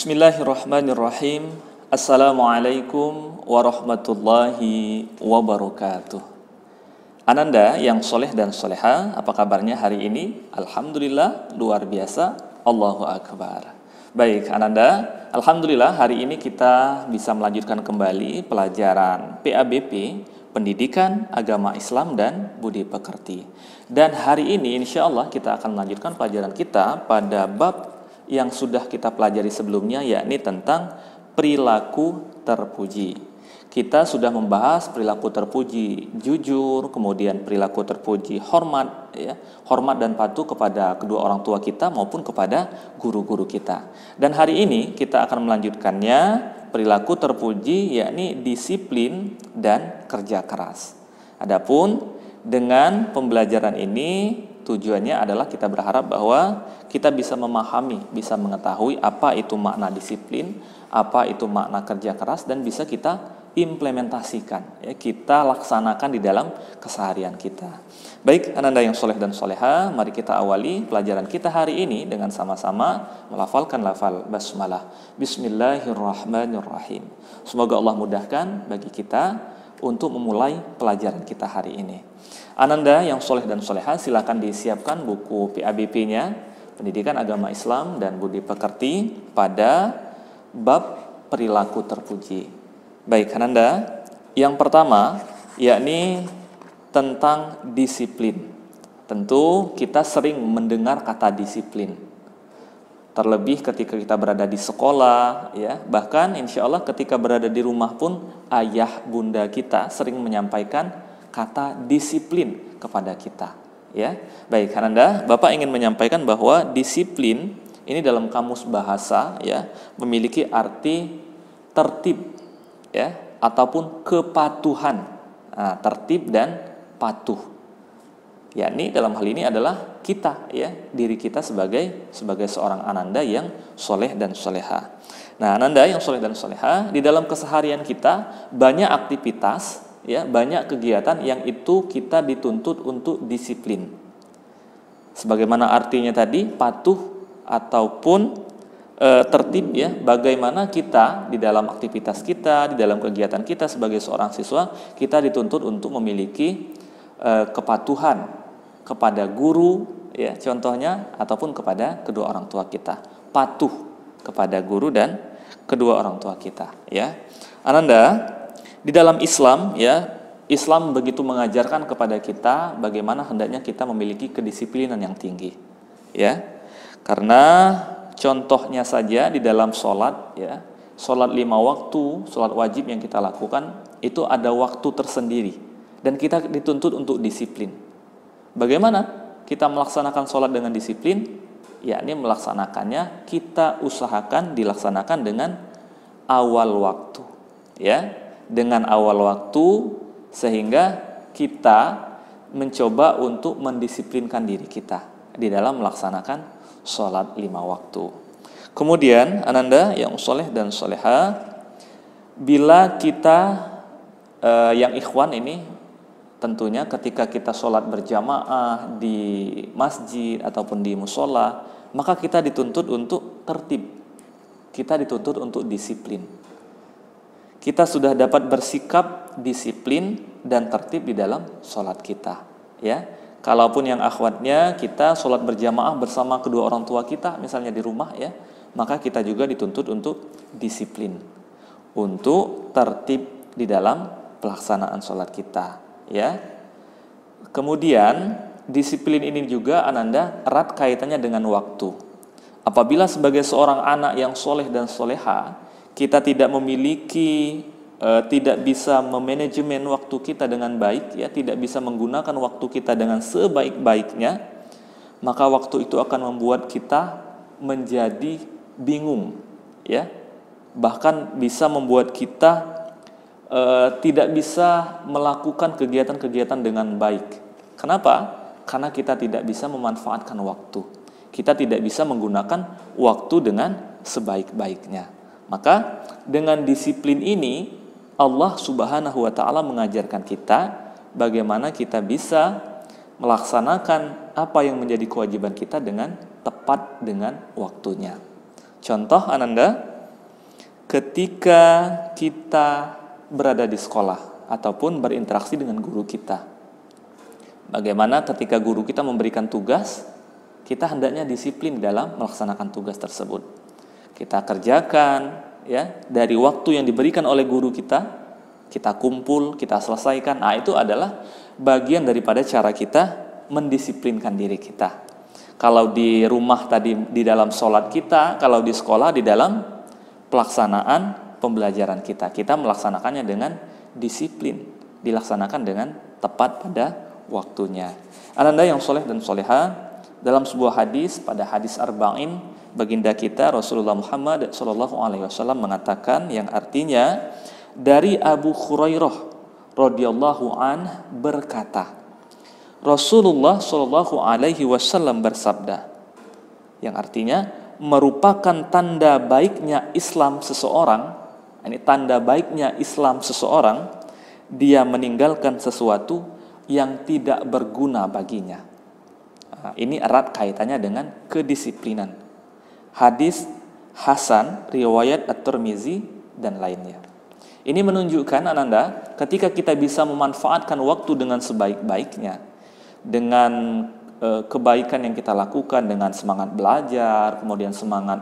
Bismillahirrahmanirrahim. Assalamualaikum warahmatullahi wabarakatuh. Ananda yang soleh dan soleha, apa kabarnya hari ini? Alhamdulillah, luar biasa. Allahu Akbar. Baik Ananda, Alhamdulillah hari ini kita bisa melanjutkan kembali pelajaran PABP, Pendidikan Agama Islam dan Budi Pekerti. Dan hari ini insya Allah kita akan melanjutkan pelajaran kita pada bab yang sudah kita pelajari sebelumnya, yakni tentang perilaku terpuji. Kita sudah membahas perilaku terpuji jujur, kemudian perilaku terpuji hormat, ya, hormat dan patuh kepada kedua orang tua kita maupun kepada guru-guru kita. Dan hari ini kita akan melanjutkannya, perilaku terpuji yakni disiplin dan kerja keras. Adapun dengan pembelajaran ini tujuannya adalah kita berharap bahwa kita bisa memahami, bisa mengetahui apa itu makna disiplin, apa itu makna kerja keras, dan bisa kita implementasikan, ya, kita laksanakan di dalam keseharian kita. Baik, Ananda yang soleh dan soleha, mari kita awali pelajaran kita hari ini dengan sama-sama melafalkan lafal basmalah. Bismillahirrahmanirrahim. Semoga Allah mudahkan bagi kita untuk memulai pelajaran kita hari ini. Ananda yang soleh dan soleha, silakan disiapkan buku PABP-nya, Pendidikan Agama Islam dan Budi Pekerti, pada bab perilaku terpuji. Baik Ananda, yang pertama yakni tentang disiplin. Tentu kita sering mendengar kata disiplin, terlebih ketika kita berada di sekolah, ya, bahkan insya Allah ketika berada di rumah pun ayah bunda kita sering menyampaikan kata disiplin kepada kita, ya. Baik Ananda, Bapak ingin menyampaikan bahwa disiplin ini dalam kamus bahasa, ya, memiliki arti tertib, ya, ataupun kepatuhan. Nah, tertib dan patuh, yakni dalam hal ini adalah kita, ya, diri kita sebagai seorang Ananda yang soleh dan soleha. Nah, Ananda yang soleh dan soleha, di dalam keseharian kita banyak aktivitas, ya, banyak kegiatan yang itu kita dituntut untuk disiplin. Sebagaimana artinya tadi, patuh ataupun tertib, ya, bagaimana kita di dalam aktivitas kita, di dalam kegiatan kita sebagai seorang siswa, kita dituntut untuk memiliki kepatuhan kepada guru, ya, contohnya, ataupun kepada kedua orang tua kita. Patuh kepada guru dan kedua orang tua kita, ya. Ananda, di dalam Islam, ya, Islam begitu mengajarkan kepada kita bagaimana hendaknya kita memiliki kedisiplinan yang tinggi, ya. Karena contohnya saja di dalam sholat, ya, sholat 5 waktu, sholat wajib yang kita lakukan itu ada waktu tersendiri dan kita dituntut untuk disiplin. Bagaimana kita melaksanakan sholat dengan disiplin? Yakni melaksanakannya kita usahakan dilaksanakan dengan awal waktu, ya, dengan awal waktu, sehingga kita mencoba untuk mendisiplinkan diri kita di dalam melaksanakan sholat 5 waktu. Kemudian Ananda yang soleh dan soleha, bila kita yang ikhwan ini, tentunya ketika kita sholat berjamaah di masjid ataupun di musola, maka kita dituntut untuk tertib, kita dituntut untuk disiplin. Kita sudah dapat bersikap disiplin dan tertib di dalam sholat kita, ya. Kalaupun yang akhwatnya kita sholat berjamaah bersama kedua orang tua kita, misalnya di rumah, ya, maka kita juga dituntut untuk disiplin, untuk tertib di dalam pelaksanaan sholat kita, ya. Kemudian disiplin ini juga Ananda erat kaitannya dengan waktu. Apabila sebagai seorang anak yang soleh dan soleha, kita tidak memiliki, tidak bisa memanajemen waktu kita dengan baik, ya, tidak bisa menggunakan waktu kita dengan sebaik-baiknya, maka waktu itu akan membuat kita menjadi bingung, ya, bahkan bisa membuat kita tidak bisa melakukan kegiatan-kegiatan dengan baik. Kenapa? Karena kita tidak bisa memanfaatkan waktu, kita tidak bisa menggunakan waktu dengan sebaik-baiknya. Maka dengan disiplin ini Allah Subhanahu wa taala mengajarkan kita bagaimana kita bisa melaksanakan apa yang menjadi kewajiban kita dengan tepat dengan waktunya. Contoh Ananda, ketika kita berada di sekolah ataupun berinteraksi dengan guru kita. Bagaimana ketika guru kita memberikan tugas, kita hendaknya disiplin dalam melaksanakan tugas tersebut. Kita kerjakan ya dari waktu yang diberikan oleh guru kita kumpul, kita selesaikan. Nah, itu adalah bagian daripada cara kita mendisiplinkan diri kita. Kalau di rumah tadi di dalam sholat kita, kalau di sekolah di dalam pelaksanaan pembelajaran kita melaksanakannya dengan disiplin, dilaksanakan dengan tepat pada waktunya. Ananda yang soleh dan soleha, dalam sebuah hadis, pada hadis Arba'in, baginda kita Rasulullah Muhammad SAW mengatakan, yang artinya dari Abu Hurairah radhiyallahu an berkata, Rasulullah SAW bersabda, yang artinya merupakan tanda baiknya Islam seseorang, ini tanda baiknya Islam seseorang, dia meninggalkan sesuatu yang tidak berguna baginya. Nah, ini erat kaitannya dengan kedisiplinan. Hadis Hasan, riwayat At-Tirmizi dan lainnya. Ini menunjukkan Ananda, ketika kita bisa memanfaatkan waktu dengan sebaik-baiknya, dengan kebaikan yang kita lakukan, dengan semangat belajar, kemudian semangat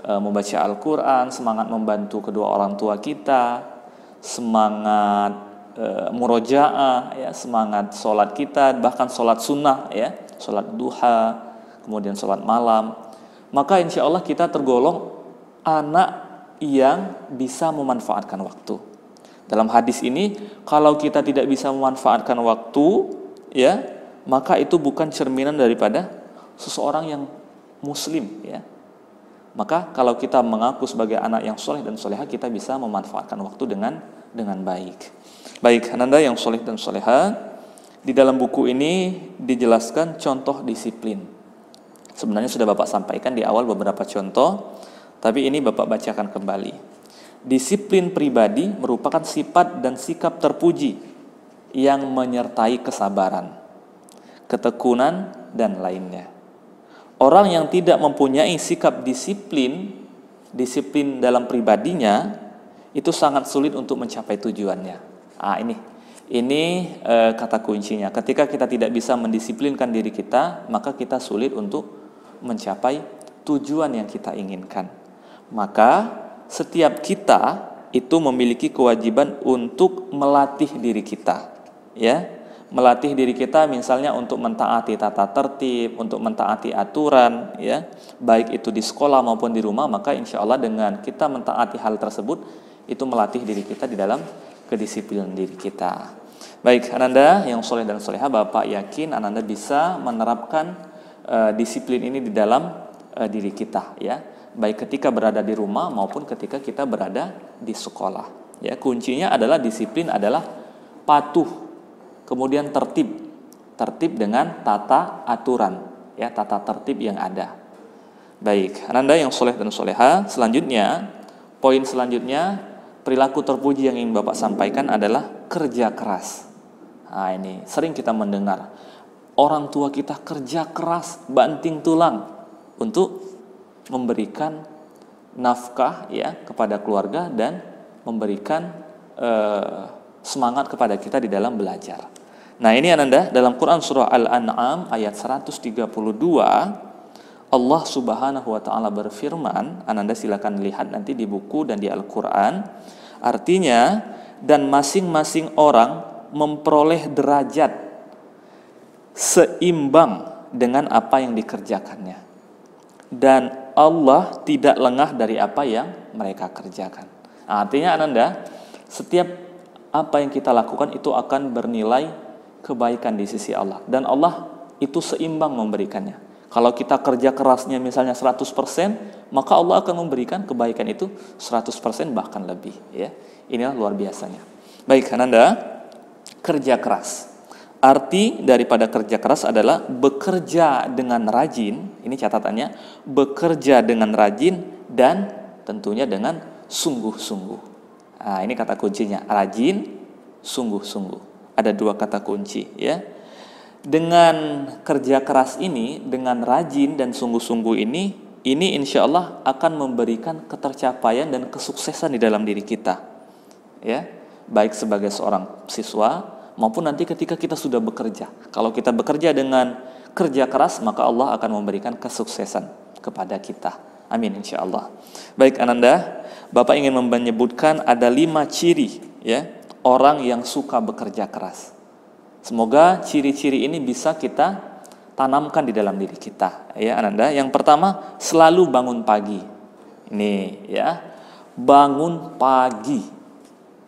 membaca Al-Quran, semangat membantu kedua orang tua kita, semangat murojaah, ya, semangat sholat kita, bahkan sholat sunnah, ya, sholat duha, kemudian sholat malam, maka insya Allah kita tergolong anak yang bisa memanfaatkan waktu. Dalam hadis ini, kalau kita tidak bisa memanfaatkan waktu, ya, maka itu bukan cerminan daripada seseorang yang muslim, ya. Maka kalau kita mengaku sebagai anak yang soleh dan soleha, kita bisa memanfaatkan waktu dengan baik. Baik, Ananda yang soleh dan soleha, di dalam buku ini dijelaskan contoh disiplin. Sebenarnya sudah Bapak sampaikan di awal beberapa contoh, tapi ini Bapak bacakan kembali. Disiplin pribadi merupakan sifat dan sikap terpuji yang menyertai kesabaran, ketekunan, dan lainnya. Orang yang tidak mempunyai sikap disiplin dalam pribadinya, itu sangat sulit untuk mencapai tujuannya. Ini kata kuncinya. Ketika kita tidak bisa mendisiplinkan diri kita, maka kita sulit untuk mencapai tujuan yang kita inginkan. Maka setiap kita itu memiliki kewajiban untuk melatih diri kita, ya. Melatih diri kita misalnya untuk mentaati tata tertib, untuk mentaati aturan, ya, baik itu di sekolah maupun di rumah. Maka insya Allah dengan kita mentaati hal tersebut, itu melatih diri kita di dalam kedisiplinan diri kita. Baik, Ananda yang soleh dan soleha, Bapak yakin Ananda bisa menerapkan disiplin ini di dalam diri kita, ya, baik ketika berada di rumah maupun ketika kita berada di sekolah. Ya, kuncinya adalah disiplin adalah patuh, kemudian tertib dengan tata aturan, ya, tata tertib yang ada. Baik, Ananda yang soleh dan soleha, selanjutnya, poin selanjutnya, perilaku terpuji yang ingin Bapak sampaikan adalah kerja keras. Nah, ini sering kita mendengar orang tua kita kerja keras, banting tulang untuk memberikan nafkah, ya, kepada keluarga dan memberikan semangat kepada kita di dalam belajar. Nah, ini Ananda, dalam Quran surah Al-An'am ayat 132, Allah Subhanahu wa taala berfirman, Ananda silakan lihat nanti di buku dan di Al-Qur'an. Artinya, dan masing-masing orang memperoleh derajat seimbang dengan apa yang dikerjakannya. Dan Allah tidak lengah dari apa yang mereka kerjakan. Nah, artinya Ananda, setiap apa yang kita lakukan itu akan bernilai kebaikan di sisi Allah. Dan Allah itu seimbang memberikannya. Kalau kita kerja kerasnya misalnya 100%, maka Allah akan memberikan kebaikan itu 100% bahkan lebih, ya. Inilah luar biasanya. Baik, Ananda, kerja keras. Arti daripada kerja keras adalah bekerja dengan rajin, ini catatannya, bekerja dengan rajin dan tentunya dengan sungguh-sungguh. Nah, ini kata kuncinya, rajin, sungguh-sungguh. Ada dua kata kunci, ya. Dengan kerja keras ini, dengan rajin dan sungguh-sungguh ini, ini insya Allah akan memberikan ketercapaian dan kesuksesan di dalam diri kita, ya, baik sebagai seorang siswa maupun nanti ketika kita sudah bekerja. Kalau kita bekerja dengan kerja keras, maka Allah akan memberikan kesuksesan kepada kita. Amin insya Allah. Baik Ananda, Bapak ingin menyebutkan ada 5 ciri, ya, orang yang suka bekerja keras. Semoga ciri-ciri ini bisa kita tanamkan di dalam diri kita, ya Ananda. Yang pertama, selalu bangun pagi. Ini ya, bangun pagi.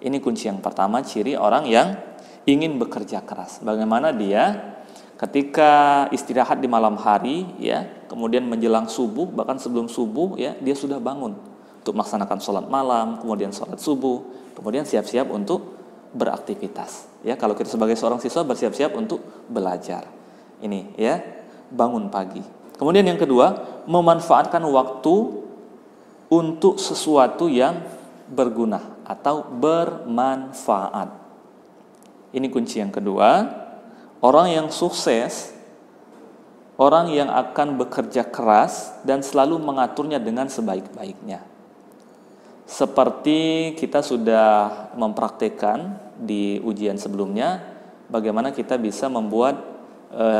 Ini kunci yang pertama, ciri orang yang ingin bekerja keras. Bagaimana dia ketika istirahat di malam hari, ya, kemudian menjelang subuh, bahkan sebelum subuh, ya, dia sudah bangun untuk melaksanakan sholat malam, kemudian sholat subuh, kemudian siap-siap untuk beraktivitas. Ya, kalau kita sebagai seorang siswa bersiap-siap untuk belajar. Ini ya, bangun pagi. Kemudian yang kedua, memanfaatkan waktu untuk sesuatu yang berguna atau bermanfaat. Ini kunci yang kedua. Orang yang sukses, orang yang akan bekerja keras dan selalu mengaturnya dengan sebaik-baiknya. Seperti kita sudah mempraktekkan di ujian sebelumnya, bagaimana kita bisa membuat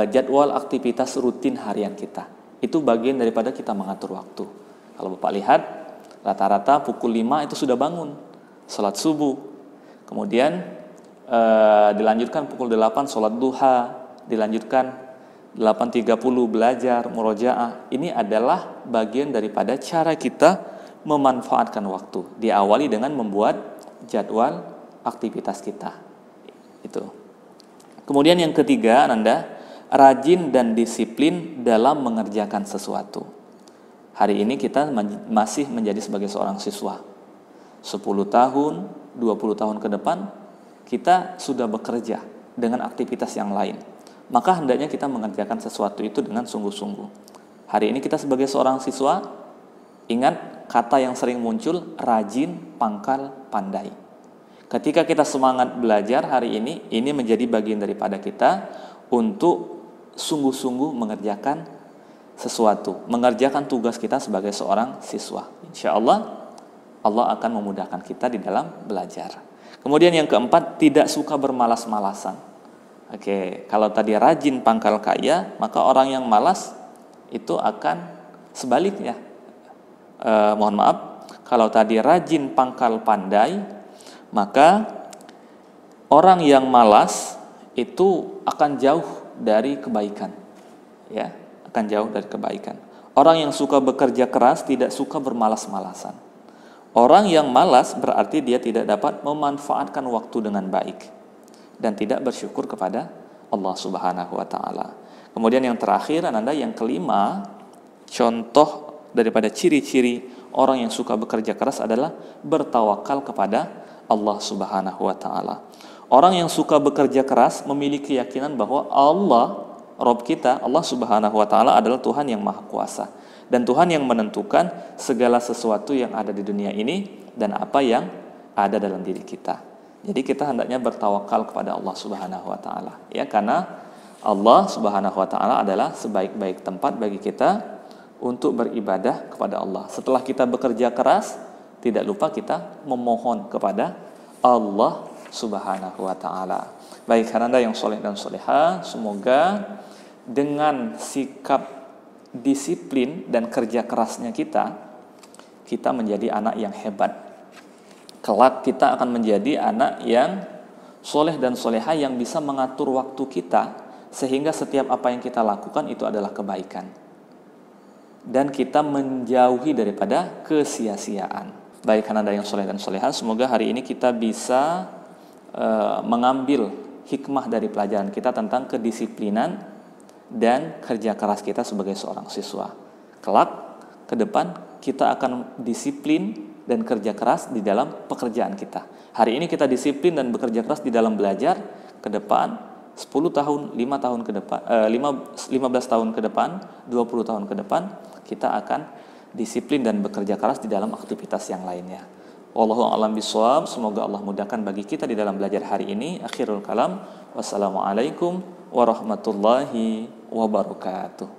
jadwal aktivitas rutin harian kita. Itu bagian daripada kita mengatur waktu. Kalau Bapak lihat, rata-rata pukul 5 itu sudah bangun, sholat subuh. Kemudian dilanjutkan pukul 8 sholat duha, dilanjutkan 8.30 belajar, murojaah. Ini adalah bagian daripada cara kita memanfaatkan waktu. Diawali dengan membuat jadwal aktivitas kita. Itu. Kemudian yang ketiga, Ananda, rajin dan disiplin dalam mengerjakan sesuatu. Hari ini kita masih menjadi sebagai seorang siswa. 10 tahun, 20 tahun ke depan, kita sudah bekerja dengan aktivitas yang lain. Maka hendaknya kita mengerjakan sesuatu itu dengan sungguh-sungguh. Hari ini kita sebagai seorang siswa, ingat kata yang sering muncul, rajin, pangkal, pandai. Ketika kita semangat belajar hari ini menjadi bagian daripada kita untuk sungguh-sungguh mengerjakan sesuatu, mengerjakan tugas kita sebagai seorang siswa. Insya Allah, Allah akan memudahkan kita di dalam belajar. Kemudian yang keempat, tidak suka bermalas-malasan. Oke, kalau tadi rajin pangkal kaya, maka orang yang malas itu akan sebaliknya. Mohon maaf, kalau tadi rajin pangkal pandai, maka orang yang malas itu akan jauh dari kebaikan, ya, akan jauh dari kebaikan. Orang yang suka bekerja keras tidak suka bermalas-malasan. Orang yang malas berarti dia tidak dapat memanfaatkan waktu dengan baik dan tidak bersyukur kepada Allah Subhanahu wa taala. Kemudian yang terakhir, Ananda, yang kelima, contoh daripada ciri-ciri orang yang suka bekerja keras adalah bertawakal kepada Allah Subhanahu wa taala. Orang yang suka bekerja keras memiliki keyakinan bahwa Allah, Rabb kita, Allah Subhanahu wa taala adalah Tuhan yang Maha Kuasa dan Tuhan yang menentukan segala sesuatu yang ada di dunia ini dan apa yang ada dalam diri kita. Jadi kita hendaknya bertawakal kepada Allah Subhanahu wa taala, ya, karena Allah Subhanahu wa taala adalah sebaik-baik tempat bagi kita untuk beribadah kepada Allah. Setelah kita bekerja keras, tidak lupa kita memohon kepada Allah Subhanahu wa ta'ala. Baik, Ananda yang soleh dan soleha, semoga dengan sikap disiplin dan kerja kerasnya kita menjadi anak yang hebat. Kelak kita akan menjadi anak yang soleh dan soleha yang bisa mengatur waktu kita sehingga setiap apa yang kita lakukan itu adalah kebaikan. Dan kita menjauhi daripada kesia-siaan. Baik, Ananda yang soleh dan soleha, semoga hari ini kita bisa mengambil hikmah dari pelajaran kita tentang kedisiplinan dan kerja keras kita sebagai seorang siswa. Kelak ke depan kita akan disiplin dan kerja keras di dalam pekerjaan kita. Hari ini kita disiplin dan bekerja keras di dalam belajar, ke depan 10 tahun, 5 tahun ke depan, 15 tahun ke depan, 20 tahun ke depan kita akan disiplin dan bekerja keras di dalam aktivitas yang lainnya. Wallahu a'lam bishawab. Semoga Allah mudahkan bagi kita di dalam belajar hari ini. Akhirul kalam. Wassalamualaikum warahmatullahi wabarakatuh.